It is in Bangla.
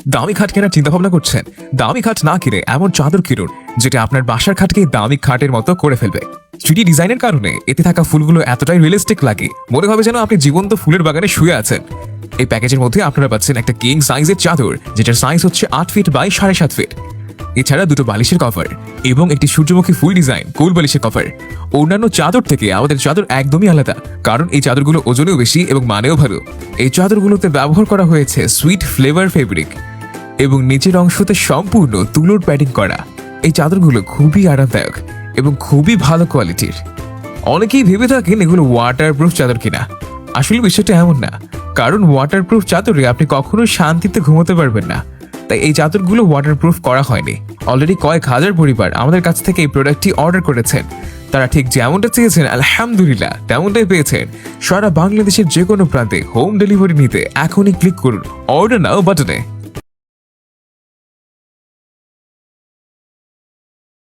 দামি খাট কেনার চিন্তা ভাবনা করছেন? দামি খাট না কিনে এমন চাদর কিনুন যেটা আপনার বাসার খাটকে দামি খাটের মতো করে ফেলবে। 3D ডিজাইনের কারণে এতে থাকা ফুলগুলো এতটাই রিয়েলিস্টিক লাগে, মনে হবে যেন আপনি জীবন্ত ফুলের বাগানে শুয়ে আছেন। এই প্যাকেজের মধ্যে আপনারা পাচ্ছেন একটা কিং সাইজের চাদর, যেটার সাইজ হচ্ছে 8 ফিট বাই 7.5 ফিট। এছাড়া দুটো বালিশের কভার এবং একটি সূর্যমুখী ফুল ডিজাইন কোল বালিশের কভার। অন্যান্য চাদর থেকে আমাদের চাদর একদমই আলাদা, কারণ এই চাদরগুলো ওজনেও বেশি এবং মানেও ভালো। এই চাদরগুলোতে ব্যবহার করা হয়েছে সুইট ফ্লেভার ফেব্রিক এবং নিচের অংশতে সম্পূর্ণ তুলোর প্যাডিং করা। এই চাদরগুলো খুবই আরামদায়ক এবং খুবই ভালো কোয়ালিটির। অনেকেই ভেবে থাকেন এগুলো ওয়াটারপ্রুফ চাদর কিনা। আসলে বিষয়টা এমন না, কারণ ওয়াটারপ্রুফ চাদরে আপনি কখনো শান্তিতে ঘুমোতে পারবেন না। তাই এই চাদরগুলো ওয়াটারপ্রুফ করা হয়নি। অলরেডি কয়েক হাজার পরিবার আমাদের কাছ থেকে এই প্রোডাক্টটি অর্ডার করেছেন। তারা ঠিক যেমনটা চেয়েছেন আলহামদুলিল্লাহ তেমনটাই পেয়েছেন। সারা বাংলাদেশের যে কোনো প্রান্তে হোম ডেলিভারি নিতে এখনই ক্লিক করুন অর্ডার নাও বাটনে।